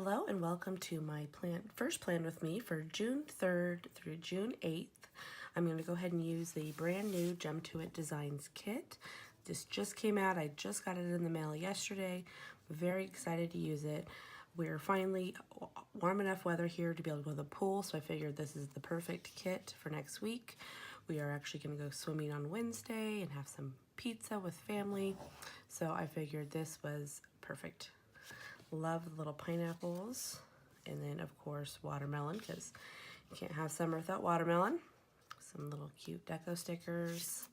Hello and welcome to my first plan with me for June 3rd through June 8th. I'm going to go ahead and use the brand new Jump to It Designs kit. This just came out. I just got it in the mail yesterday. I'm very excited to use it. We're finally warm enough weather here to be able to go to the pool, so I figured this is the perfect kit for next week. We are actually going to go swimming on Wednesday and have some pizza with family, so I figured this was perfect. Love the little pineapples, and then of course watermelon, because you can't have summer without watermelon. Some little cute deco stickers.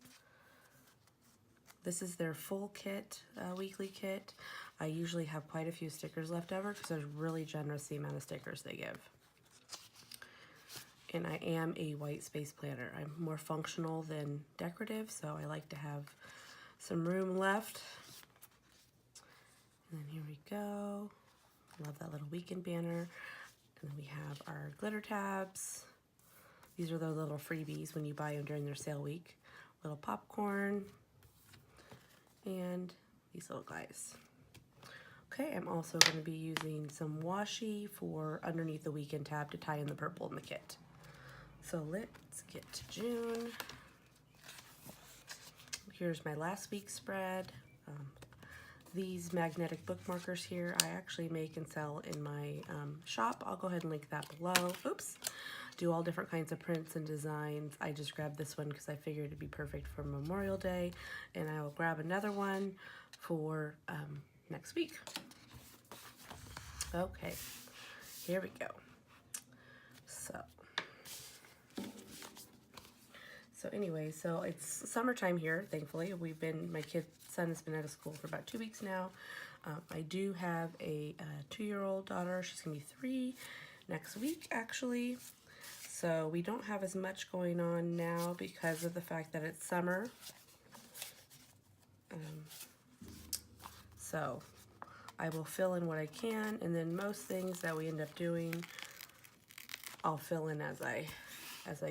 This is their full kit, weekly kit. I usually have quite a few stickers left over because there's really generous the amount of stickers they give. And I am a white space planner. I'm more functional than decorative, so I like to have some room left. And then here we go. Love that little weekend banner. And then we have our glitter tabs. These are the little freebies when you buy them during their sale week. Little popcorn. And these little guys. Okay, I'm also going to be using some washi for underneath the weekend tab to tie in the purple in the kit. So let's get to June. Here's my last week's spread. These magnetic bookmarkers here, I actually make and sell in my shop. I'll go ahead and link that below. Oops. Do all different kinds of prints and designs. I just grabbed this one because I figured it'd be perfect for Memorial Day, and I will grab another one for next week. Okay, here we go. So anyway, so it's summertime here, thankfully. My son has been out of school for about 2 weeks now. I do have a 2-year-old daughter. She's gonna be 3 next week, actually. So we don't have as much going on now because of the fact that it's summer. So I will fill in what I can, and then most things that we end up doing, I'll fill in as I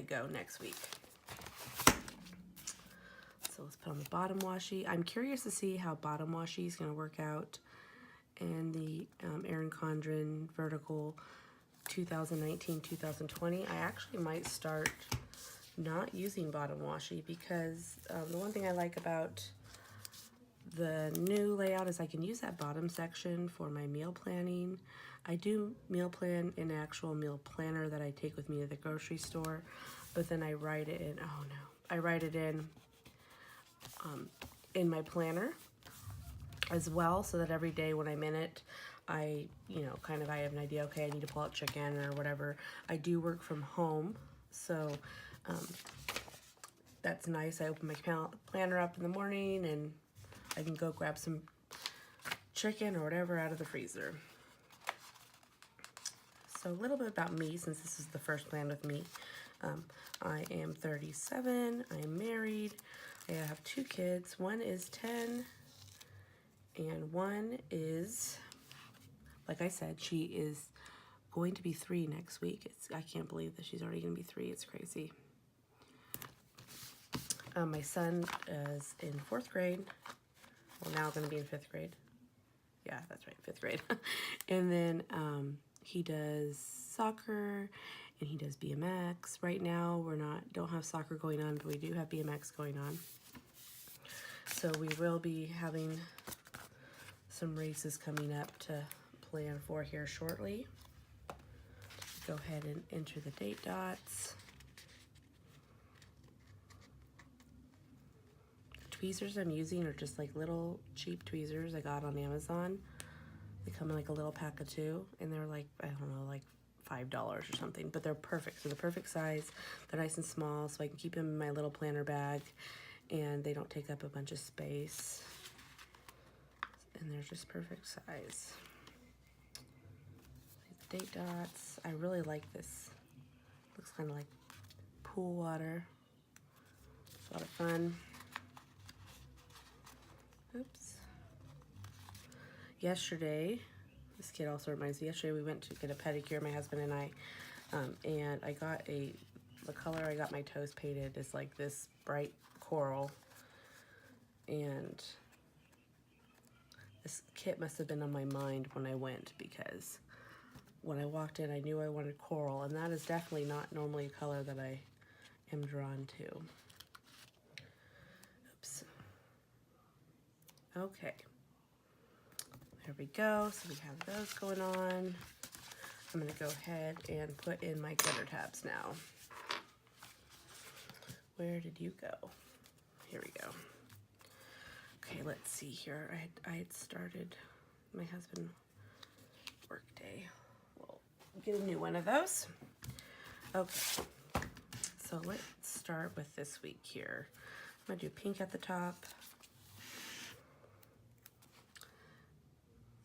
go next week. So let's put on the bottom washi. I'm curious to see how bottom washi is going to work out in the Erin Condren vertical 2019-2020. I actually might start not using bottom washi because the one thing I like about the new layout is I can use that bottom section for my meal planning. I do meal plan in an actual meal planner that I take with me to the grocery store, but then I write it in, I write it in my planner as well, so that every day when I'm in it, I have an idea, okay, I need to pull out chicken or whatever. I do work from home, so that's nice. I open my planner up in the morning and I can go grab some chicken or whatever out of the freezer. So a little bit about me, since this is the first plan with me. I am 37, I am married, I have 2 kids. One is 10 and one is, like I said, she is going to be 3 next week. I can't believe that she's already going to be 3. It's crazy. My son is in 4th grade. Well, now going to be in 5th grade. Yeah, that's right, 5th grade. And then he does soccer and he does BMX. Right now don't have soccer going on, but we do have BMX going on. So we will be having some races coming up to plan for here shortly. Go ahead and enter the date dots. The tweezers I'm using are just like little cheap tweezers I got on Amazon. They come in like a little pack of 2, and they're like, I don't know, like $5 or something, but they're perfect. So the perfect size. They're nice and small, so I can keep them in my little planner bag, and they don't take up a bunch of space. And they're just perfect size. The date dots. I really like this. Looks kind of like pool water. It's a lot of fun. Oops. Yesterday, this kid also reminds me, yesterday we went to get a pedicure, my husband and I, and I got the color I got my toes painted is like this bright coral, and this kit must have been on my mind when I went because when I walked in, I knew I wanted coral, and that is definitely not normally a color that I am drawn to. Oops. Okay. There we go. So we have those going on. I'm going to go ahead and put in my glitter tabs now. Where did you go? Here we go. Okay, let's see here. I had started my husband work day. We'll get a new one of those. Okay, so let's start with this week here. I'm gonna do pink at the top.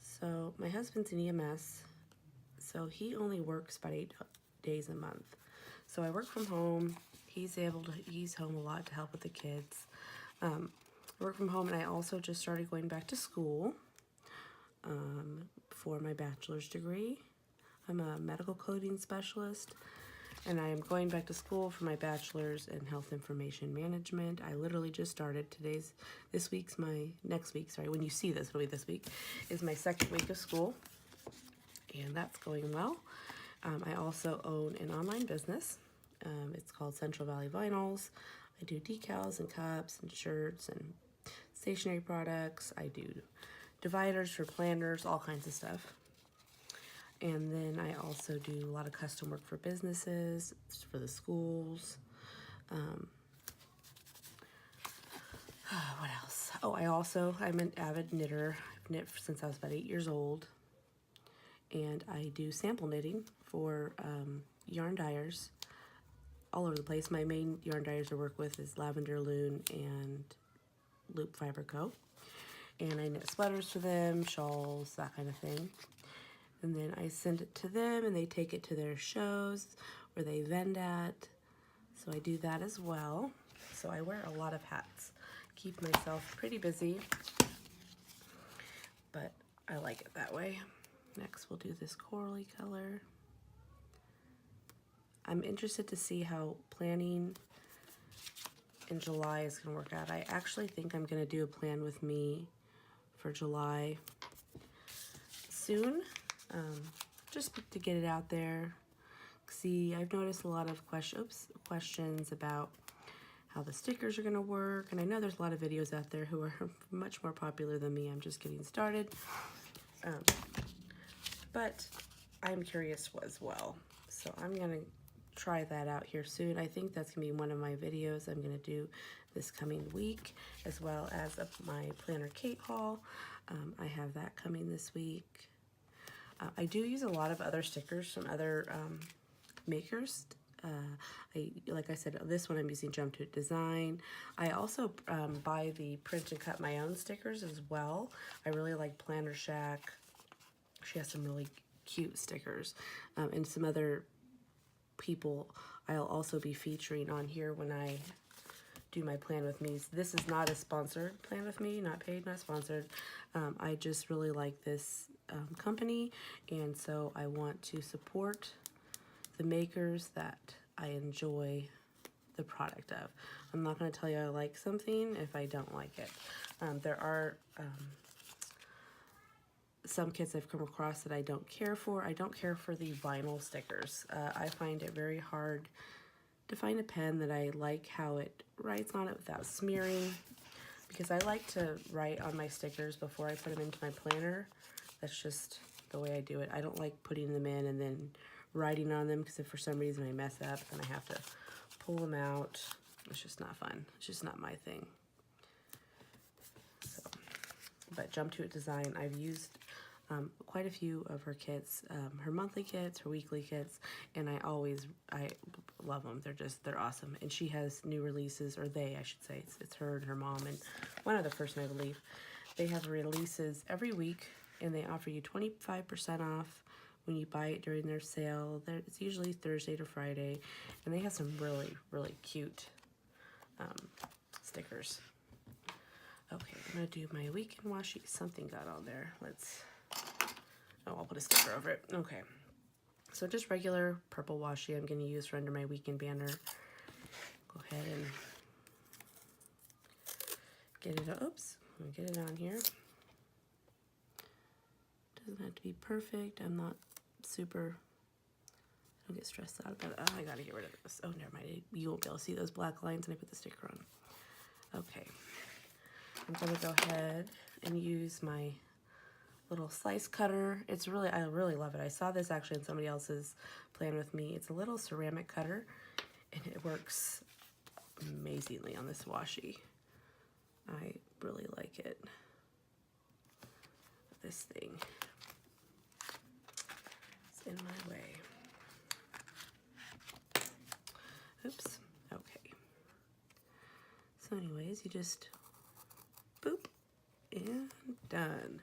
So my husband's in EMS, so he only works about 8 days a month. So I work from home. He's home a lot to help with the kids. I work from home, and I also just started going back to school for my bachelor's degree. I'm a medical coding specialist, and I am going back to school for my bachelor's in health information management. I literally just started. When you see this, it'll be this week, is my second week of school, and that's going well. I also own an online business. It's called Central Valley Vinyls. I do decals and cups and shirts and stationery products. I do dividers for planners, all kinds of stuff. And then I also do a lot of custom work for businesses, for the schools. What else? Oh, I'm an avid knitter. I've knit since I was about 8 years old. And I do sample knitting for yarn dyers all over the place. My main yarn dyers I work with is Lavender Loom and Loop Fiber Co. And I knit sweaters for them, shawls, that kind of thing. And then I send it to them, and they take it to their shows where they vend at. So I do that as well. So I wear a lot of hats. Keep myself pretty busy, but I like it that way. Next, we'll do this corally color. I'm interested to see how planning in July is going to work out. I actually think I'm going to do a plan with me for July soon, just to get it out there. See, I've noticed a lot of questions about how the stickers are going to work, and I know there's a lot of videos out there who are much more popular than me. I'm just getting started, but I'm curious as well, so I'm going to try that out here soon. I think that's going to be one of my videos I'm going to do this coming week, as well as my planner Kate haul. I have that coming this week. I do use a lot of other stickers from other makers. Like I said, this one I'm using Jump to It Design. I also buy the print and cut my own stickers as well. I really like Planner Shack. She has some really cute stickers, and some other people I'll also be featuring on here when I do my plan with me. This is not a sponsored plan with me, not paid, not sponsored. I just really like this company, and so I want to support the makers that I enjoy the product of. I'm not going to tell you I like something if I don't like it. There are some kits I've come across that I don't care for. I don't care for the vinyl stickers. I find it very hard to find a pen that I like how it writes on it without smearing, because I like to write on my stickers before I put them into my planner. That's just the way I do it. I don't like putting them in and then writing on them, because if for some reason I mess up, then I have to pull them out. It's just not fun. It's just not my thing. So, but Jump to It Design, I've used quite a few of her kits, her monthly kits, her weekly kits, and I love them. They're awesome. And she has new releases, or I should say, it's her and her mom and one other person, I believe. They have releases every week, and they offer you 25% off when you buy it during their sale. It's usually Thursday to Friday, and they have some really, really cute stickers. Okay, I'm gonna do my weekend washi. Something got on there. I'll put a sticker over it. Okay, so just regular purple washi I'm gonna use for under my weekend banner. Go ahead and get it. Oops, I'm gonna get it on here. Doesn't have to be perfect. I'm not super, don't get stressed out about it. Oh, I gotta get rid of this. Oh, never mind. You won't be able to see those black lines when I put the sticker on. Okay. I'm gonna go ahead and use my little slice cutter. It's really, I really love it. I saw this actually in somebody else's plan with me. It's a little ceramic cutter and it works amazingly on this washi. I really like it. This thing is in my way. Oops. Okay. So anyways, you just boop and done.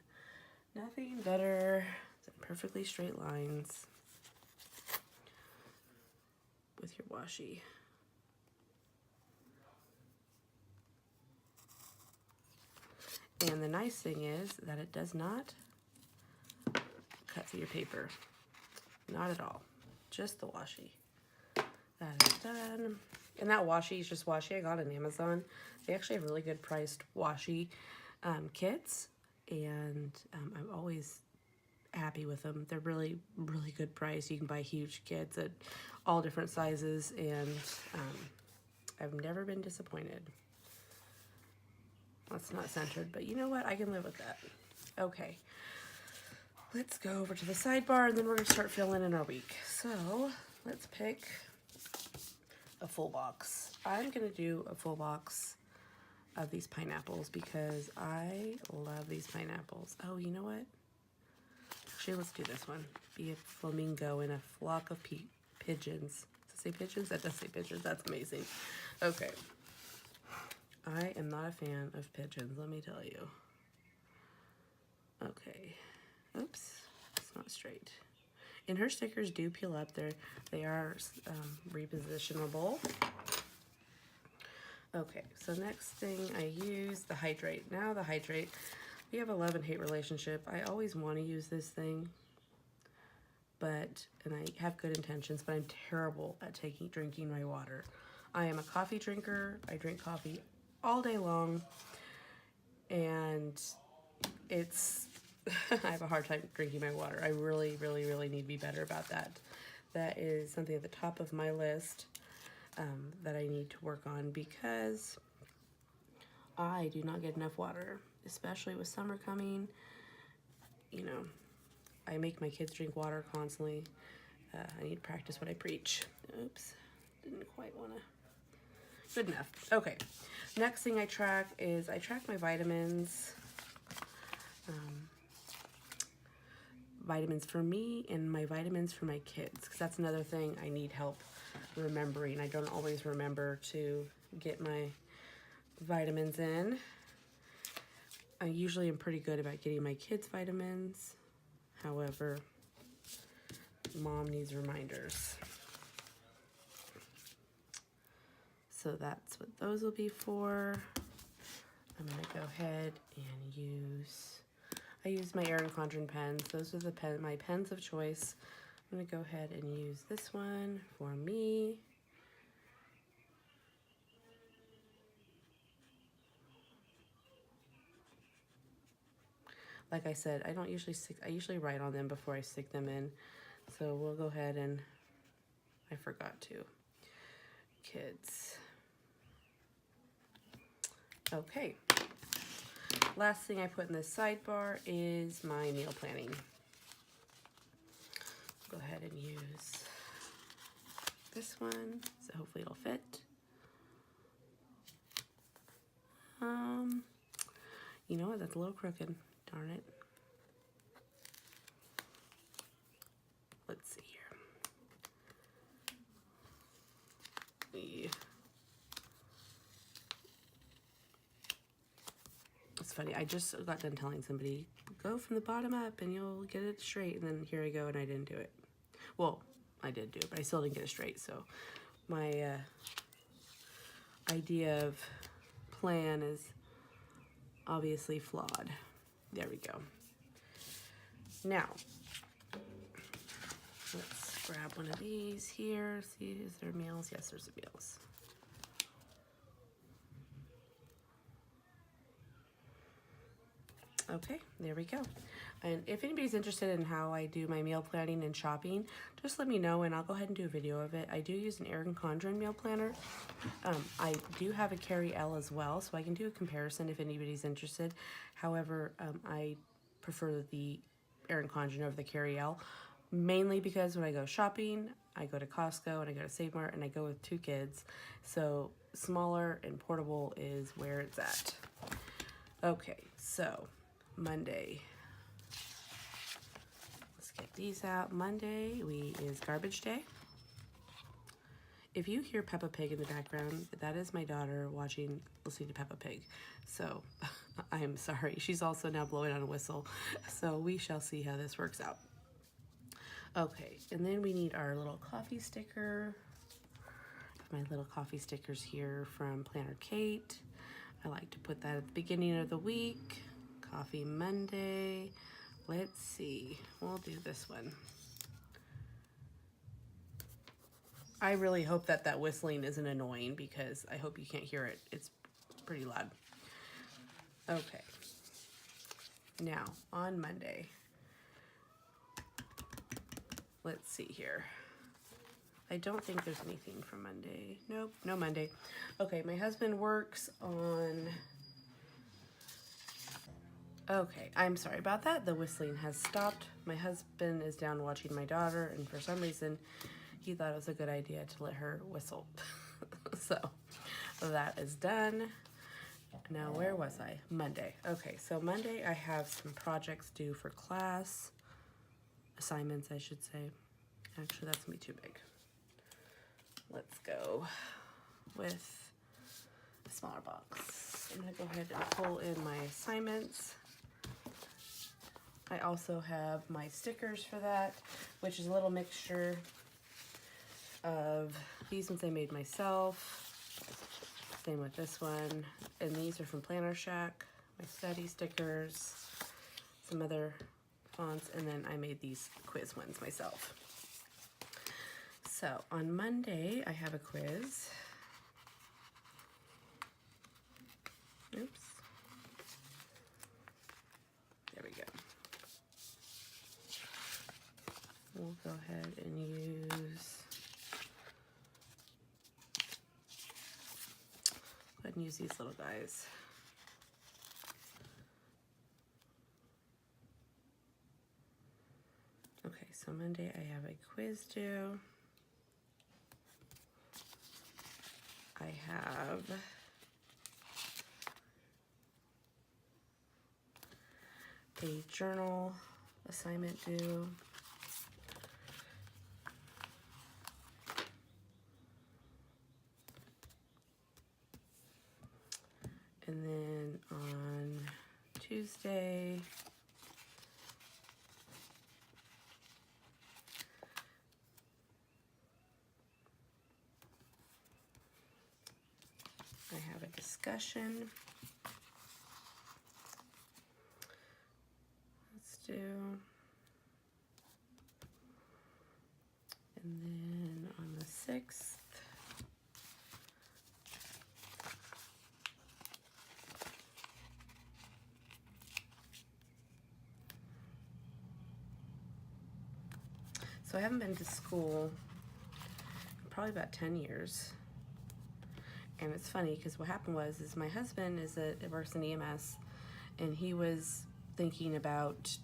Nothing better than perfectly straight lines with your washi. And the nice thing is that it does not cut through your paper. Not at all. Just the washi. That is done. And that washi is just washi I got on Amazon. They actually have really good priced washi kits. And I'm always happy with them. They're really, really good price. You can buy huge kits at all different sizes. And I've never been disappointed. That's not centered, but you know what? I can live with that. Okay. Let's go over to the sidebar, and then we're going to start filling in our week. So, let's pick a full box. I'm going to do a full box of these pineapples because I love these pineapples. Oh, you know what? Actually, let's do this one. Be a flamingo in a flock of pigeons. Does it say pigeons? That does say pigeons. That's amazing. Okay. I am not a fan of pigeons, let me tell you. Okay. Oops. It's not straight. And her stickers do peel up. They are repositionable. Okay, so next thing I use the hydrate. Now the hydrate, we have a love and hate relationship. I always want to use this thing, and I have good intentions, but I'm terrible at drinking my water. I am a coffee drinker. I drink coffee all day long, and it's I have a hard time drinking my water. I really, really, really need to be better about that. That is something at the top of my list that I need to work on because I do not get enough water, especially with summer coming. You know, I make my kids drink water constantly. I need to practice what I preach. Oops, didn't quite want to. Good enough. Okay. Next thing I track my vitamins. Vitamins for me and my vitamins for my kids, because that's another thing I need help remembering. I don't always remember to get my vitamins in. I usually am pretty good about getting my kids' vitamins. However, Mom needs reminders. So that's what those will be for. I'm going to go ahead and I use my Erin Condren pens. Those are my pens of choice. I'm going to go ahead and use this one for me. Like I said, I usually write on them before I stick them in. So we'll go ahead and, I forgot to. Kids. Okay. Last thing I put in this sidebar is my meal planning. Go ahead and use this one, so hopefully it'll fit. You know what? That's a little crooked. Darn it. Let's see here. It's funny. I just got done telling somebody, go from the bottom up and you'll get it straight. And then here I go and I didn't do it. Well, I did do it, but I still didn't get it straight. So my idea of plan is obviously flawed. There we go. Now, let's grab one of these here. See, is there meals? Yes, there's meals. Okay, there we go. And if anybody's interested in how I do my meal planning and shopping, just let me know and I'll go ahead and do a video of it. I do use an Erin Condren meal planner. I do have a Carrie L as well, so I can do a comparison if anybody's interested. However, I prefer the Erin Condren over the Carrie L, mainly because when I go shopping, I go to Costco and I go to Save Mart and I go with 2 kids. So smaller and portable is where it's at. Okay, so Monday. Let's get these out. Monday is garbage day. If you hear Peppa Pig in the background, that is my daughter listening to Peppa Pig. So I am sorry. She's also now blowing on a whistle. So we shall see how this works out. Okay, and then we need our little coffee sticker. My little coffee stickers here from Planner Kate. I like to put that at the beginning of the week. Coffee Monday. Let's see. We'll do this one. I really hope that whistling isn't annoying because I hope you can't hear it. It's pretty loud. Okay. Now, on Monday. Let's see here. I don't think there's anything from Monday. Nope, no Monday. Okay, my husband works on... Okay, I'm sorry about that. The whistling has stopped. My husband is down watching my daughter, and for some reason, he thought it was a good idea to let her whistle. So, that is done. Now, where was I? Monday. Okay, so Monday I have some projects due for class. Assignments, I should say. Actually, that's gonna be too big. Let's go with a smaller box. I'm gonna go ahead and pull in my assignments. I also have my stickers for that, which is a little mixture of these ones I made myself. Same with this one. And these are from Planner Shack, my study stickers, some other fonts, and then I made these quiz ones myself. So on Monday, I have a quiz. Oops. There we go. We'll go ahead and use these little guys. Okay, so Monday I have a quiz due. I have a journal assignment due. And then on Tuesday, I have a discussion. Let's do. And then on the 6th, so I haven't been to school in probably about 10 years. And it's funny because what happened was my husband works in EMS, and he was thinking about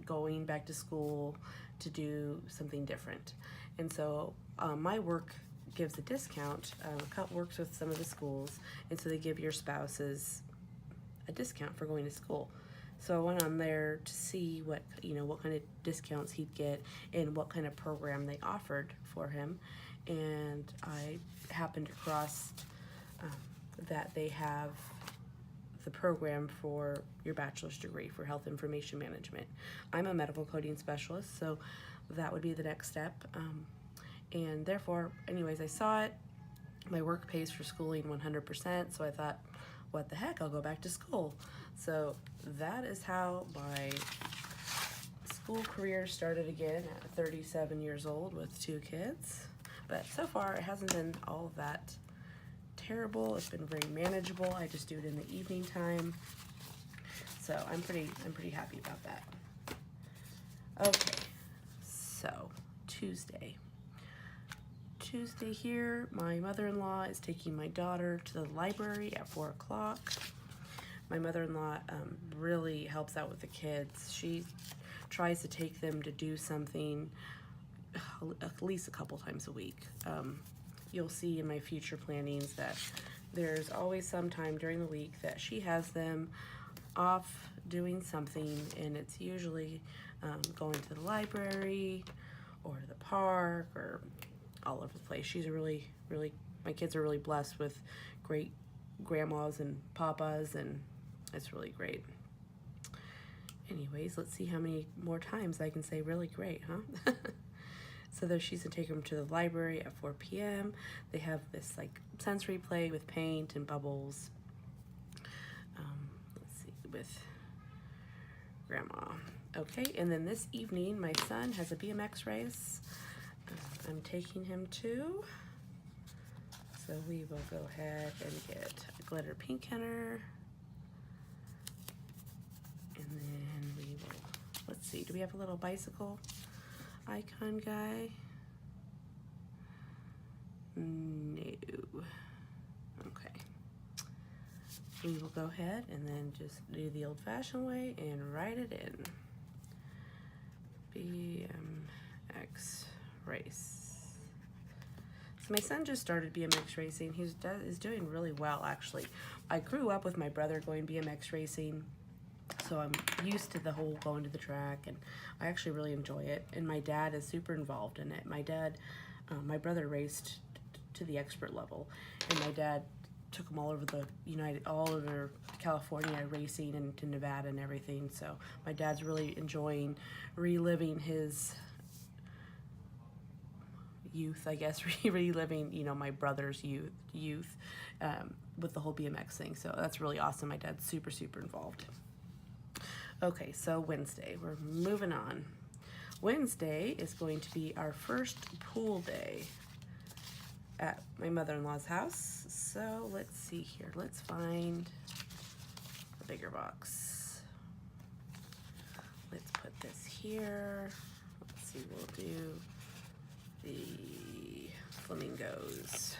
going back to school to do something different. And so my work gives a discount. Works with some of the schools, and so they give your spouses a discount for going to school. So I went on there to see what kind of discounts he'd get and what kind of program they offered for him. And I happened across that they have the program for your bachelor's degree for health information management. I'm a medical coding specialist, so that would be the next step. And therefore, anyways, I saw it. My work pays for schooling 100%, so I thought, what the heck, I'll go back to school. So that is how my school career started again at 37 years old with 2 kids. But so far, it hasn't been all that terrible. It's been very manageable. I just do it in the evening time. So I'm pretty happy about that. Okay, so Tuesday here, my mother-in-law is taking my daughter to the library at 4 o'clock. My mother-in-law really helps out with the kids. She tries to take them to do something at least a couple times a week. You'll see in my future plannings that there's always some time during the week that she has them off doing something, and it's usually going to the library or the park or all over the place. She's a really, my kids are really blessed with great grandmas and papas, and it's really great. Anyways, let's see how many more times I can say really great, huh? So there, she's gonna take them to the library at 4 p.m. They have this like sensory play with paint and bubbles. Let's see, with grandma. Okay, and then this evening, my son has a BMX race. I'm taking him to. So we will go ahead and get a glitter pink header. And then we will, let's see, do we have a little bicycle icon guy? No. Okay. We will go ahead and then just do the old-fashioned way and write it in. BMX race. So my son just started BMX racing. He's doing really well, actually. I grew up with my brother going BMX racing, so I'm used to the whole going to the track, and I actually really enjoy it. And my dad is super involved in it. My brother raced to the expert level, and my dad took him all over California racing and to Nevada and everything. So my dad's really enjoying reliving his youth, I guess, reliving, my brother's youth with the whole BMX thing. So that's really awesome. My dad's super involved. Okay, so Wednesday, we're moving on. Wednesday is going to be our first pool day at my mother-in-law's house. So let's see here. Let's find the bigger box. Let's put this here. Let's see, we'll do the flamingos.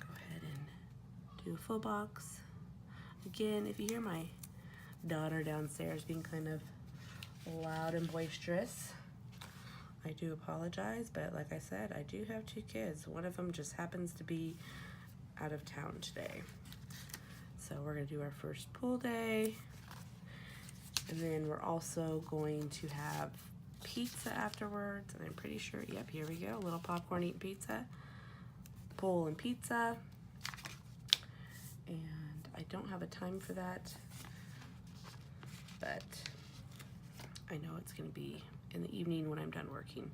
Go ahead and do a full box. Again, if you hear my daughter downstairs being kind of loud and boisterous, I do apologize, but like I said, I do have 2 kids. One of them just happens to be out of town today. So we're gonna do our first pool day, and then we're also going to have pizza afterwards, and I'm pretty sure, yep, here we go, a little popcorn eating pizza, pool and pizza, and I don't have a time for that, but I know it's gonna be in the evening when I'm done working,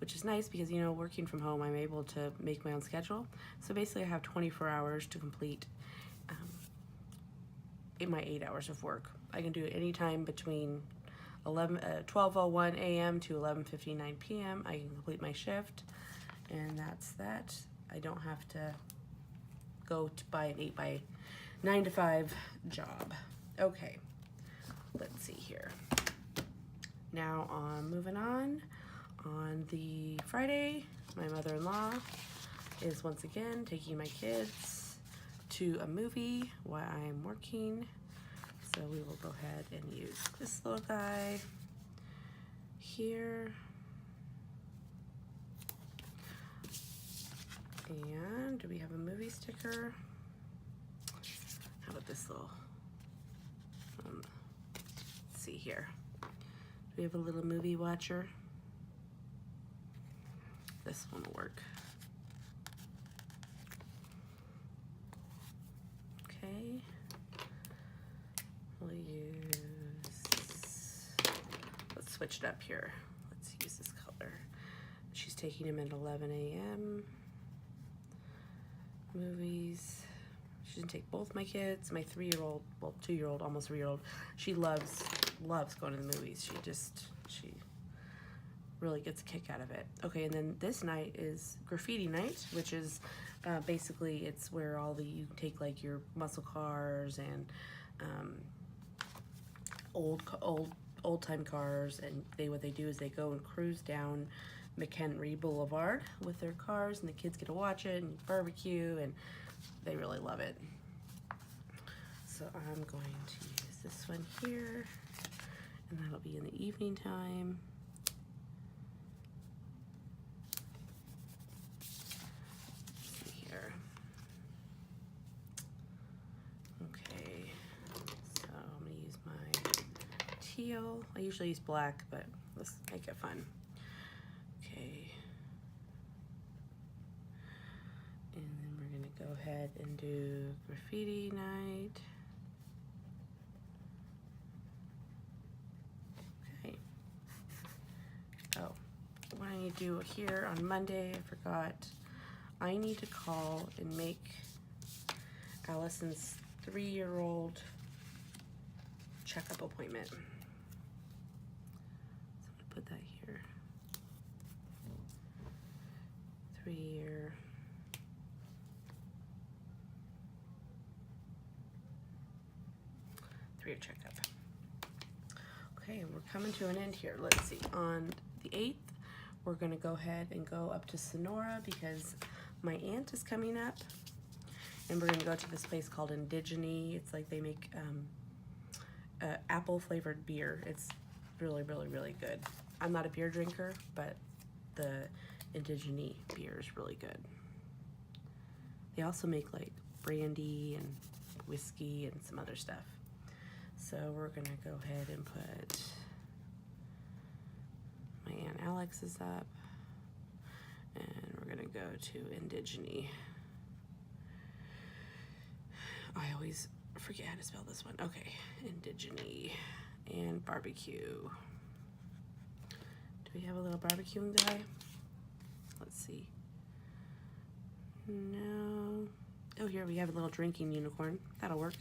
which is nice because, working from home, I'm able to make my own schedule. So basically I have 24 hours to complete in my 8 hours of work. I can do it anytime between 12:01 a.m. to 11:59 p.m. I can complete my shift, and that's that. I don't have to go to buy an 9 to 5 job. Okay, let's see here. Now moving on the Friday, my mother-in-law is once again taking my kids to a movie while I'm working. So we will go ahead and use this little guy here. And do we have a movie sticker? How about this little, let's see here. Do we have a little movie watcher? This one will work. Okay. We'll let's switch it up here. Let's use this color. She's taking him at 11 a.m. Movies. She's gonna take both my kids. My 3-year-old, well, 2-year-old, almost 3-year-old. She loves going to the movies. She really gets a kick out of it. Okay, and then this night is graffiti night, which is basically it's where you take like your muscle cars and old time cars, and what they do is they go and cruise down McHenry Boulevard with their cars, and the kids get to watch it and barbecue, and they really love it. So I'm going to use this one here, and that'll be in the evening time. Let's see here. Okay, so I'm going to use my teal. I usually use black, but let's make it fun. Okay. And then we're going to go ahead and do graffiti night. Okay. Oh, what I need to do here on Monday, I forgot. I need to call and make Allison's 3-year-old checkup appointment. So I'm gonna put that here. 3-year. Checkup. Okay, we're coming to an end here. Let's see. On the 8th, we're gonna go ahead and go up to Sonora because my aunt is coming up, and we're gonna go to this place called Desgins. It's like they make apple flavored beer. It's really, really, really good. I'm not a beer drinker, but the Desgins beer is really good. They also make like brandy and whiskey and some other stuff. So we're gonna go ahead and put my Aunt Alex is up, and we're gonna go to Desgins. I always forget how to spell this one. Okay, Desgins and barbecue. Do we have a little barbecuing guy? Let's see. No. Oh, here we have a little drinking unicorn. That'll work.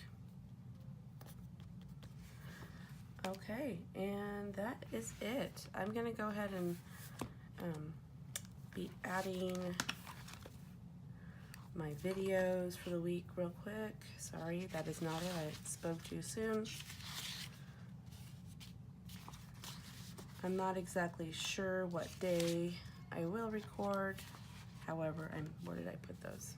Okay, and that is it. I'm gonna go ahead and be adding my videos for the week real quick. Sorry, that is not it. I spoke too soon. I'm not exactly sure what day I will record. However, where did I put those?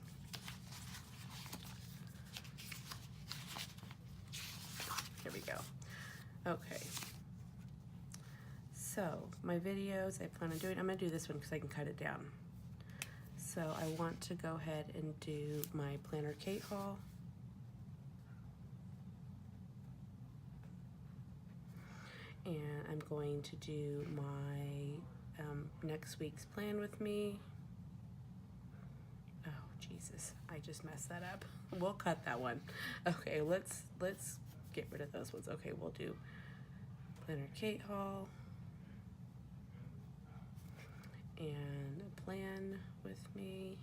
Here we go. Okay, so my videos I plan on doing, I'm going to do this one because I can cut it down. So I want to go ahead and do my Planner Kate haul. And I'm going to do my next week's plan with me. Oh, Jesus, I just messed that up. We'll cut that one. Okay, let's get rid of those ones. Okay, we'll do Planner Kate haul and a plan with me.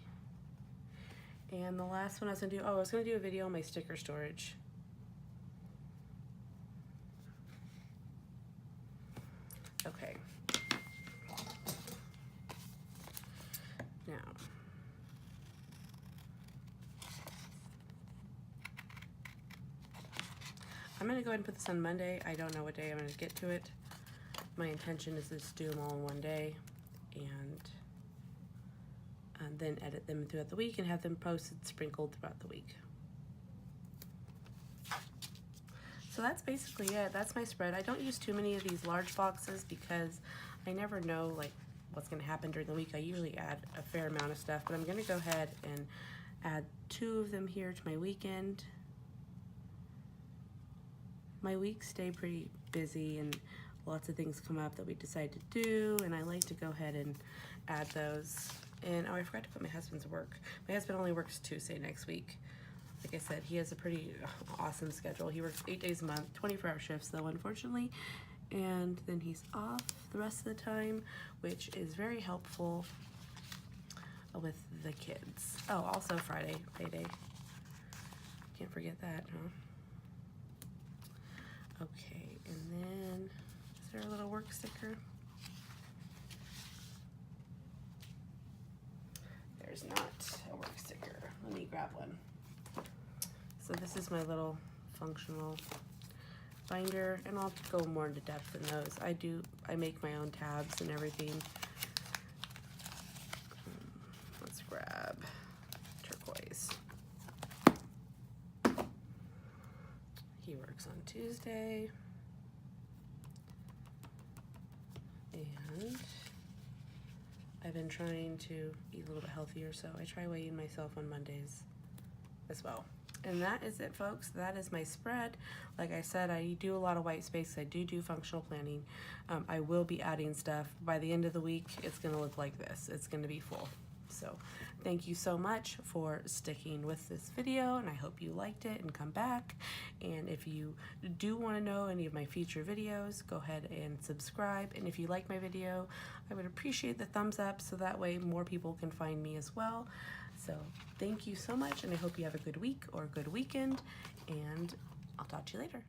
And the last one I was gonna do, I was gonna do a video on my sticker storage. Okay. Now, I'm gonna go ahead and put this on Monday. I don't know what day I'm gonna get to it. My intention is to just do them all in one day and then edit them throughout the week and have them posted, sprinkled throughout the week. So that's basically it. That's my spread. I don't use too many of these large boxes because I never know like what's gonna happen during the week. I usually add a fair amount of stuff, but I'm gonna go ahead and add 2 of them here to my weekend. My weeks stay pretty busy and lots of things come up that we decide to do, and I like to go ahead and add those. And oh, I forgot to put my husband's work. My husband only works Tuesday next week. Like I said, he has a pretty awesome schedule. He works 8 days a month, 24-hour shifts though, unfortunately. And then he's off the rest of the time, which is very helpful with the kids. Oh, also Friday, payday. Can't forget that, huh? Okay, and then, is there a little work sticker? There's not a work sticker. Let me grab one. So this is my little functional binder, and I'll go more into depth in those. I make my own tabs and everything. Let's grab turquoise. He works on Tuesday. And I've been trying to eat a little bit healthier, so I try weighing myself on Mondays as well. And that is it, folks. That is my spread. Like I said, I do a lot of white space. I do functional planning. I will be adding stuff. By the end of the week, it's going to look like this. It's going to be full. So thank you so much for sticking with this video, and I hope you liked it and come back. And if you do want to know any of my future videos, go ahead and subscribe. And if you like my video, I would appreciate the thumbs up so that way more people can find me as well. So thank you so much, and I hope you have a good week or a good weekend, and I'll talk to you later.